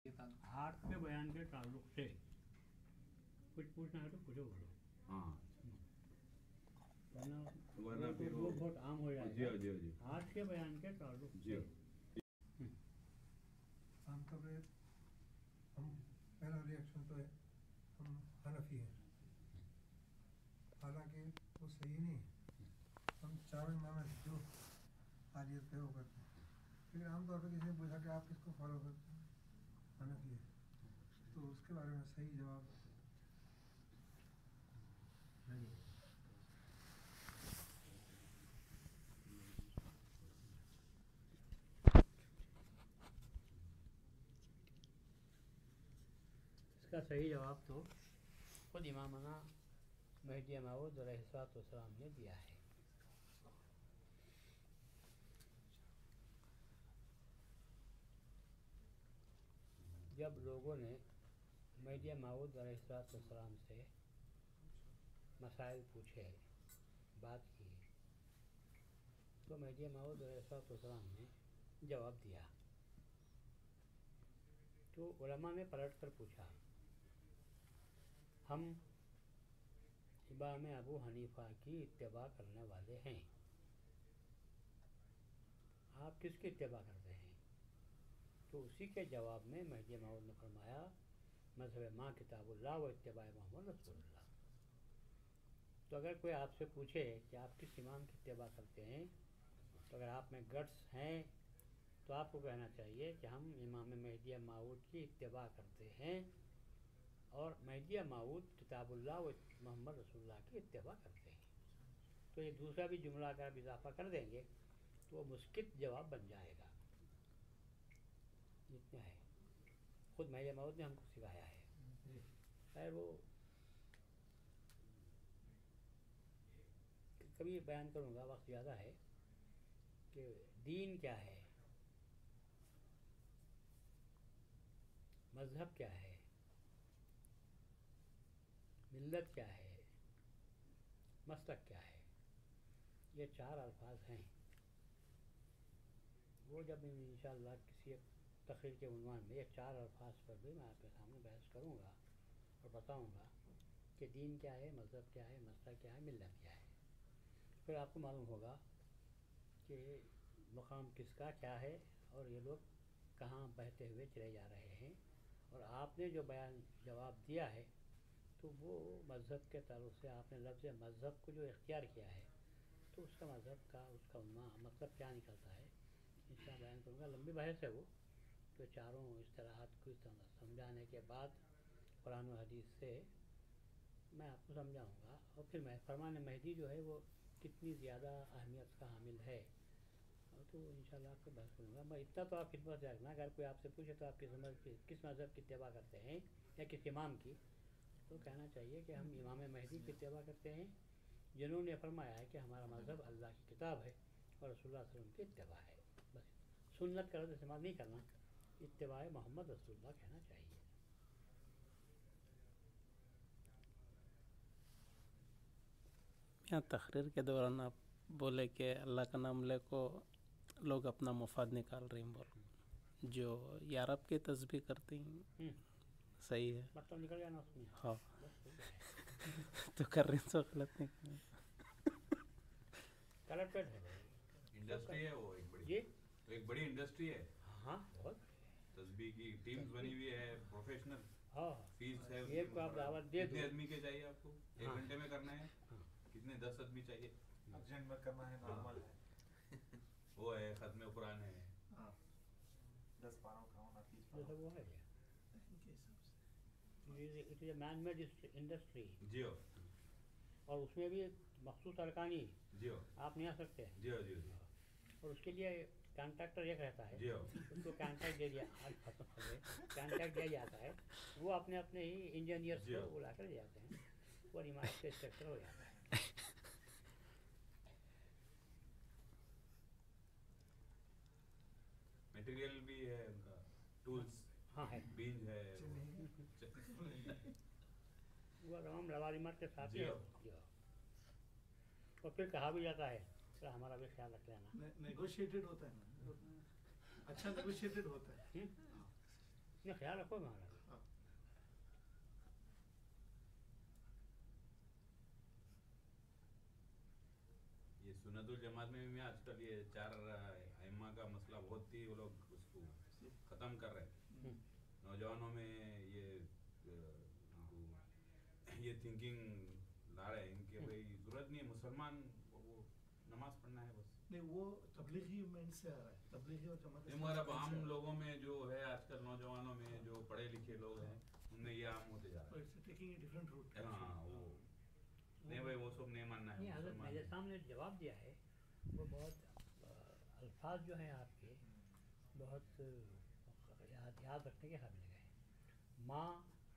हाथ के बयान के ताल्लुक से कुछ पूछना है तो पूछो बोलो। हाँ वरना फिर वो बहुत आम हो जाएगा। जी हाथ के बयान के ताल्लुक से आमतौर पर हम पहला रिएक्शन तो है हम हनफी हैं, हालांकि वो सही नहीं है। हम चारों इमाम हैं जो हाजियत पे वो करते हैं, लेकिन आमतौर पर किसी ने पूछा कि आप किसको फॉलो करते हैं, हनफी है, तो उसके बारे में सही जवाब नहीं है। इसका सही जवाब तो खुद इमामना मेहदी मऊद अलैहिस्सलाम ने दिया है। जब लोगों ने मेहदी मऊद अलैहिस्सलाम से मसाइल पूछे, बात की, तो मेहदी मऊद अलैहिस्सलाम ने जवाब दिया। तो उलमा ने पलट कर पूछा, हम इमाम अबू हनीफा की इत्तिबा करने वाले हैं, आप किसकी इत्तिबा करते हैं? तो उसी के जवाब में मेहदी मऊद ने फरमाया, मज़हब माँ किताबुल्लाह व इत्तिबा मोहम्मद रसूलुल्लाह। तो अगर कोई आपसे पूछे कि आप किस इमाम की इत्तिबा करते हैं, तो अगर आप में गट्स हैं तो आपको कहना चाहिए कि हम इमाम मेहदी मऊद की इत्तिबा करते हैं और मेहदी मऊद किताबुल्लाह व मोहम्मद रसूलुल्लाह की इत्तिबा करते हैं। तो ये दूसरा भी जुमला अगर आप इजाफा कर देंगे तो वो मुस्कित जवाब बन जाएगा। इतना है, खुद मेहदी मऊद ने हमको सिखाया है। खैर वो कभी बयान करूँगा, वक्त ज़्यादा है, कि दीन क्या है, मज़हब क्या है, मिल्लत क्या है, मसलक क्या है। ये चार अल्फाज हैं। वो जब इंशाअल्लाह किसी एक तकरीर के उन्वान में ये चार अल्फाज पर भी मैं आपके सामने बहस करूँगा और बताऊँगा कि दीन क्या है, मज़हब क्या है, मसलक क्या है, मिल्लत क्या है। फिर आपको मालूम होगा कि मकाम किसका क्या है और ये लोग कहाँ बहते हुए चले जा रहे हैं। और आपने जो बयान जवाब दिया है तो वो मज़हब के ताल्लुक़ से आपने लफ्ज़ मज़हब को जो इख्तियार किया है, तो उसका मज़हब का उसका मतलब क्या निकलता है इसका बयान करूँगा। लंबी बहस है वो, तो चारों इस्तिलाहात को समझाने के बाद कुरान और हदीस से मैं आपको समझाऊँगा। और फिर मैं फरमान मेहदी जो है वो कितनी ज़्यादा अहमियत का हामिल है, तो इंशाल्लाह आपको बहस करूँगा। मैं इतना तो आप खिदमत से रखना, अगर कोई आपसे पूछे तो आप किस मज़हब की इत्तिबा करते हैं या किस इमाम की, तो कहना चाहिए कि हम इमाम मेहदी की इत्तिबा करते हैं, जिन्होंने फरमाया है कि हमारा मज़हब अल्लाह की किताब है और रसूलुल्लाह सल्लल्लाहु अलैहि वसल्लम की इत्तिबा है। बस सुन्नत का लफ्ज़ इस्तेमाल नहीं करना, इत्तिबा मोहम्मद रसूलुल्लाह कहना चाहिए। यहाँ तकरीर के दौरान आप बोले कि अल्लाह का नाम ले को लोग अपना मुफाद निकाल रहे हैं, बोल जो यारब की तस्बीह करती हैं, सही है, मतलब निकल गया ना उसमें। हाँ तो कर रहे हैं तो गलत नहीं। कलेक्टेड है, इंडस्ट्री है वो एक बड़ी, जी तो एक बड़ी इंडस्ट्री है। हाँ, बहुत तस्बीह की टीम्स बनी हुई है, प्रोफेशनल। हाँ, फीस है ये को आप दावत दे दो। कितने आदमी के चाहिए आपको? एक हाँ। घंटे में करना है? कितने 10 आदमी चाहिए? अर्जेंट में करना है, नॉर्मल है, वो है खत्म कुरान है, 10 पारों का होना, 30 ये सब वो है क्या? It is a man made industry. जियो और उसमें भी मखसूस अरकानी जियो आप नहीं आ सकते, जियो जियो जियो और उसके लिए कॉन्ट्रैक्टर एक रहता है, जियो उसको कॉन्ट्रैक्ट दे दिया, आज खत्म हो गए, कॉन्ट्रैक्ट दिया जाता है, वो अपने अपने ही इंजीनियर्स को बुला कर ले जाते हैं और इमारत का स्ट्रक्चर हो जाता है। मटेरियल भी है उनका, टूल्स, हाँ है, बीज है, वो तमाम लवाजिमात के साथ ही जी है। हाँ। जी हाँ। और फिर कहा भी जाता है तो हमारा भी ख्याल रख लेना। नेगोशिएटेड होता है ना, अच्छा नेगोशिएटेड होता है। نہیں خیال رکھو ہمارا. یہ سنت الجماعت میں بھی آج کل یہ 4 ائمہ کا مسئلہ بہت ہی وہ لوگ اس کو ختم کر رہے ہیں. نوجوانوں میں یہ تھنکنگ لا رہے ہیں کہ بھائی ضرورت نہیں ہے مسلمان وہ نماز پڑھنا ہے بس. نہیں وہ تبلیغی میں سے آ رہا ہے, تبلیغی اور جماعت مگر اب عام لوگوں میں جو ہے آج کل نوجوانوں میں جو پڑھے لکھے لوگ ہیں ان میں یہ عام ہوتے جا رہا ہے. ہاں وہ نہیں بھائی وہ سب نہیں ماننا نہیں ہے. حضرت میرے سامنے جواب دیا ہے وہ بہت الفاظ جو ہیں آپ کے بہت یاد رکھنے کے قابل ہیں. ماں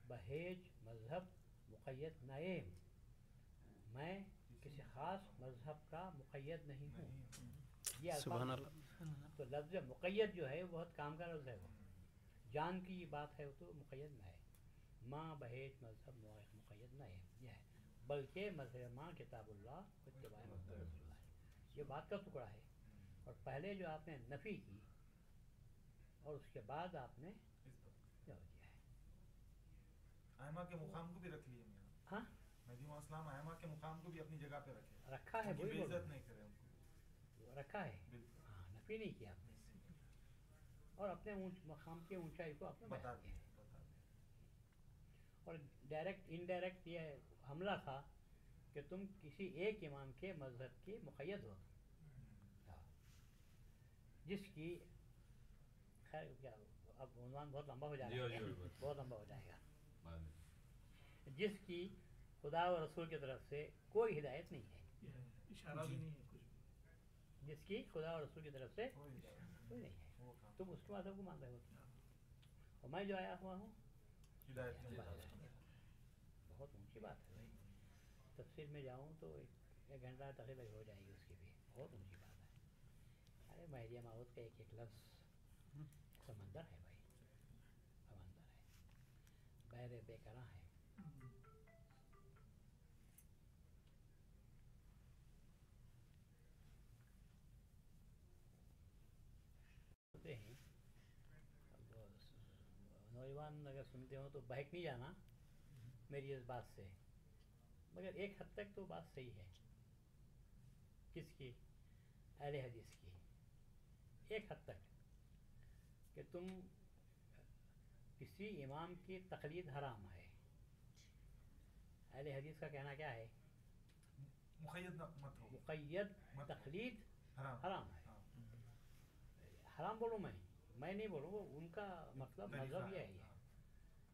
بہیج مذہب مقید نعیم, میں کسی خاص مذہب کا مقید نہیں ہوں. یہ سبحان الفاظ اللہ. تو لفظ مقید جو ہے بہت کام کا لفظ ہے. وہ جان کی بات ہے تو مقید نہ ہے. ماں بہیج مذہب مقید نہ ہے یہ ہے, بلکہ مذہب ماں کتاب اللہ اتباع محمد رسول اللہ ہے. یہ بات کا ٹکڑا ہے. اور پہلے جو آپ نے نفی کی اور اس کے بعد آپ نے کیا دیا ہے. ائمہ کے مقام کو بھی رکھ لیے میاں. ہاں مہدی موعود اسلام ائمہ کے مقام کو بھی اپنی جگہ پہ رکھے, رکھا ہے, ان کی وہی بے بول رہا عزت ہوں. نہیں کرے ان کو. رکھا ہے, بالکل ہاں نفی نہیں کیا آپ نے, اور اپنے مقام کی اونچائی کو آپ نے بتا بیان کیا دیں ہے. بتا دیں. اور ڈائریکٹ انڈائریکٹ یہ حملہ تھا کہ تم کسی ایک امام کے مذہب کے مقید ہو, جس کی خیر کیا اب عنوان بہت لمبا ہو جائے گا, بہت لمبا ہو جائے گا, جس کی خدا و رسول کی طرف سے کوئی ہدایت نہیں ہے. اشارہ بھی نہیں ہے کچھ بھی. جس کی خدا و رسول کی طرف سے کوئی ہدایت کوئی نہیں ہے, وہ کام تم اس کے مذہب کو مان رہے ہو. اور میں جو آیا ہوا ہوں ہدایت نہیں بات ہے. ہے. بہت اونچی بات ہے بھائی. تفسیر میں جاؤں تو ایک گھنٹہ تقریباً ہو جائے گی اس کی بھی. بہت اونچی بات ہے. ارے مہدی موعود کا ایک ایک لفظ سمندر ہے بھائی, سمندر ہے, بحر بے کراں ہے. ہوتے ہیں نوجوان اگر سنتے ہوں تو بہک نہیں جانا میری اس بات سے, مگر ایک حد تک تو بات صحیح ہے. کس کی؟ اہل حدیث کی. ایک حد تک کہ تم کسی امام کی تقلید حرام ہے. اہل حدیث کا کہنا کیا ہے؟ مقید مت ہو, مقید تقلید حرام ہے. ہاں. حرام بولوں میں نہیں بولوں, وہ ان کا مطلب مذہب یہ ہے.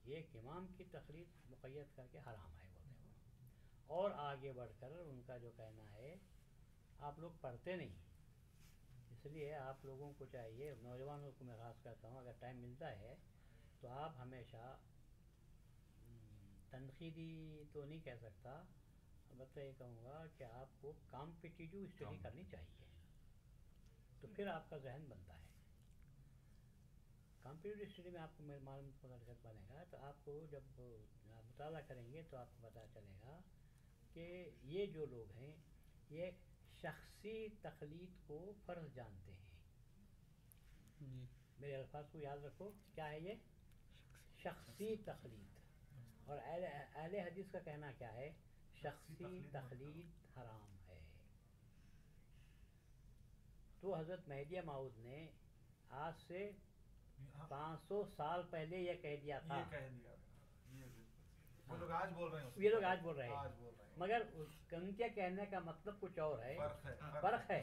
ایک امام کی تقلید مقید کر کے حرام ہے بولتے ہیں. اور آگے بڑھ کر ان کا جو کہنا ہے آپ لوگ پڑھتے نہیں, اس لیے آپ لوگوں کو چاہیے, نوجوانوں کو میں خاص کرتا ہوں, اگر ٹائم ملتا ہے تو آپ ہمیشہ تنقیدی تو نہیں کہہ سکتا, البتہ یہ کہوں گا کہ آپ کو کمپٹیٹیو اسٹڈی کرنی چاہیے, تو پھر آپ کا ذہن بنتا ہے. کمپیوٹر اسٹڈی میں آپ کو معلوم بنے گا, تو آپ کو جب مطالعہ کریں گے تو آپ کو پتہ چلے گا کہ یہ جو لوگ ہیں یہ شخصی تقلید کو فرض جانتے ہیں. میرے الفاظ کو یاد رکھو, کیا ہے یہ؟ شخصی تقلید. اور اہل حدیث کا کہنا کیا ہے؟ شخصی تقلید حرام ہے. تو حضرت مہدی موعود نے آج سے 500 سال پہلے یہ کہہ دیا تھا. یہ کہہ دیا تھا. وہ لوگ آج بول رہے ہیں, یہ لوگ آج بول رہے آج ہیں, بول رہے ہیں, مگر ان کے کہنے کا مطلب کچھ اور ہے, فرق ہے.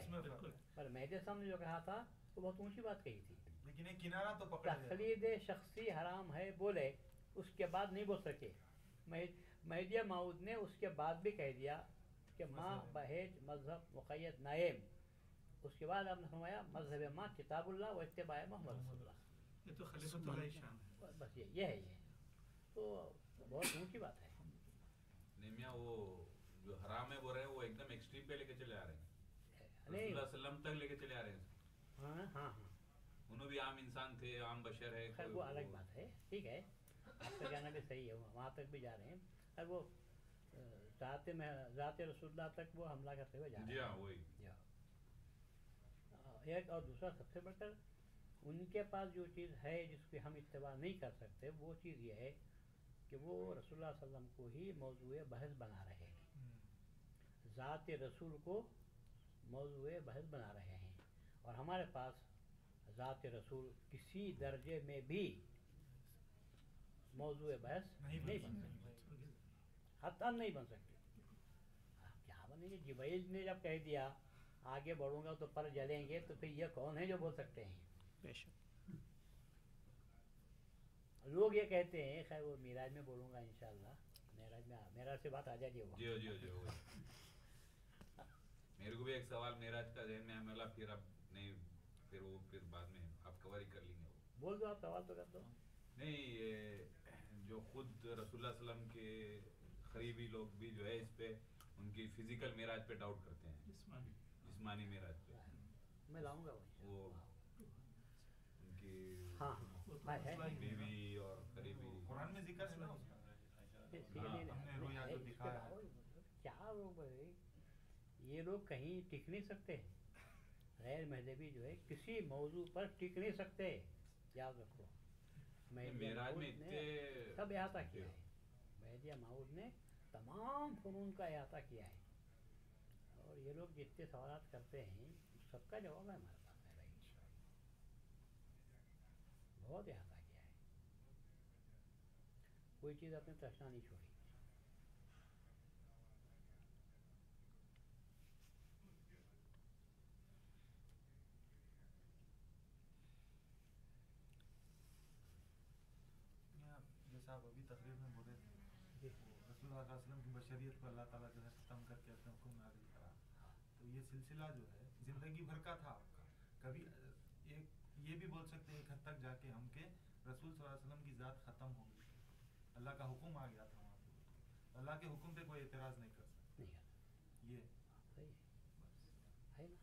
پر مہدی صاحب نے جو کہا تھا وہ بہت اونچی بات کہی تھی. لیکن ایک کنارہ تو پکڑ لیا. تقلید شخصی حرام ہے بولے, اس کے بعد نہیں بول سکے. مہدی موعود نے اس کے بعد بھی کہہ دیا کہ ماں بہیج مذہب مقید نائم. اس کے بعد آپ نے فرمایا مذہب ماں کتاب اللہ و اتباع محمد رسول اللہ. یہ تو خلیفۃ اللہ شان ہے. بس یہ ہے. یہ تو بہت اونچی بات ہے. نہیں میاں وہ جو حرام ہے بول رہے ہیں وہ ایک دم ایکسٹریم پہ لے کے چلے آ رہے ہیں, رسول اللہ صلی اللہ علیہ وسلم تک لے کے چلے آ رہے ہیں. ہاں ہاں, انہوں بھی عام انسان تھے, عام بشر ہے. خیر وہ الگ بات ہے, ٹھیک ہے, آپ کا کہنا بھی صحیح ہے, وہاں تک بھی جا رہے ہیں. اب وہ ذات رسول اللہ تک وہ حملہ کرتے ہوئے جا رہے ہیں. جی ہاں وہی. ایک اور دوسرا سب سے بڑھ کر उनके पास जो चीज़ है जिसपे हम इत्तेबा नहीं कर सकते वो चीज़ ये है कि वो रसूलुल्लाह सल्लल्लाहु अलैहि वसल्लम को ही मौज़ूए बहस बना रहे हैं, ज़ात रसूल को मौज़ूए बहस बना रहे हैं, और हमारे पास ज़ात रसूल किसी दर्जे में भी मौज़ूए बहस नहीं बन सकती, हतन नहीं बन सकती। क्या बनेंगे? जिब्रील ने जब कह दिया आगे बढ़ूंगा तो पर जलेंगे, तो फिर ये कौन है जो बोल सकते हैं? बेशक। लोग ये कहते हैं, खैर वो मिराज में बोलूँगा इंशाल्लाह, मेराज से बात आ जाएगी वो। जी मेरे को भी एक सवाल मेराज का ज़हन में है, मला फिर अब नहीं, फिर बाद में आप कवर ही कर लेंगे वो। बोल दो, आप सवाल तो कर दो। नहीं, ये जो खुद रसूलुल्लाह सल्लम के करीबी लोग भी जो है इस पे उनकी फिजिकल मेराज पे डाउट करते हैं, जिस्मानी मेराज पे। मैं लाऊंगा वो उनकी हाँ है बीवी और करीबी कुरान में जिक्र है ना उसका। हमने रोया जो दिखाया है। क्या लोग भाई, ये लोग कहीं टिक नहीं सकते, गैर मजहबी जो है किसी मौजू पर टिक नहीं सकते, याद रखो। मेराज में इतने सब अहाता किया है, महदिया माऊद ने तमाम फ़नून का अहाता किया है, और ये लोग जितने सवाल करते हैं सबका जवाब है हमारे पास है भाई, बहुत अहाता किया है, कोई चीज़ अपने तर्शना नहीं छोड़ी। जैसा आप अभी तकरीर में बोले थे, रसूलुल्लाह सल्लल्लाहु अलैहि वसल्लम की बशरियत को अल्लाह ताला जो है ख़त्म करके अपने हुक्म नाज़िल करा, तो ये सिलसिला जो है ज़िंदगी भर का था आपका। कभी एक ये भी बोल सकते हैं एक हद तक जाके हम के रसूल सल्लल्लाहु अलैहि वसल्लम की ज़ात ख़त्म हो गई, अल्लाह का हुक्म आ गया था वहाँ पे, अल्लाह के हुक्म पे कोई एतराज़ नहीं कर सकता, ये सही है ना।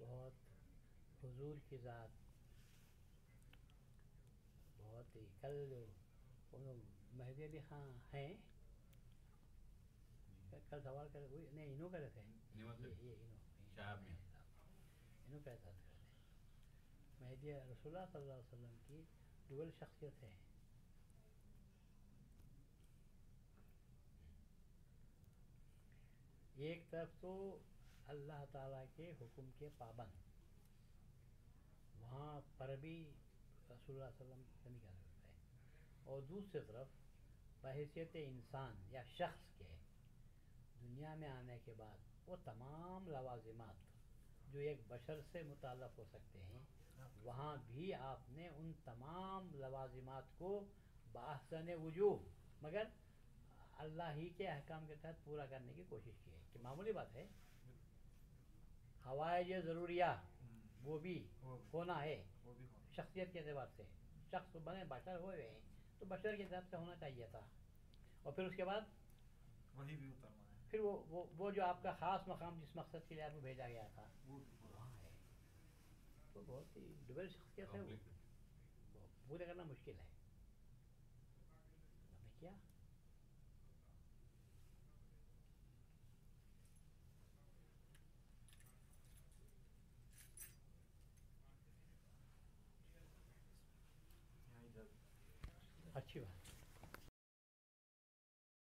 बहुत हुजूर की ज़ात, बहुत ही कल जो मेहदी अली ख़ां हैं, कल सवाल कर वही नहीं इन्हों करे थे, ये इन्हों का एहसास करते हैं। मेहदी रसूलुल्लाह सल्लल्लाहु अलैहि वसल्लम की डुअल शख्सियत है, एक तरफ तो अल्लाह ताला के हुक्म के पाबंद, वहाँ पर भी रसूलुल्लाह सल्लल्लाहु अलैहि वसल्लम नहीं कर सकते, और दूसरी तरफ बहैसियत इंसान या शख्स के दुनिया में आने के बाद वो तमाम लवाजिमात जो एक बशर से मुताल्लक़ हो सकते हैं, वहाँ भी आपने उन तमाम लवाजिमात को बाहसन वजूब मगर अल्लाह ही के अहकाम के तहत पूरा करने की कोशिश की है, कि मामूली बात है, हवाए ज़रूरिया वो भी होना है, शख्सियत के अतबार से शख्स बने बशर हुए हैं तो बशर के हिसाब से होना चाहिए था, और फिर उसके बाद वही भी उतरना है, फिर वो जो आपका ख़ास मकाम जिस मकसद के लिए आपको भेजा गया था वो वहाँ है, तो बहुत ही डबल शख्सियत है, वो पूरे करना मुश्किल है, हमने किया। अच्छी बात।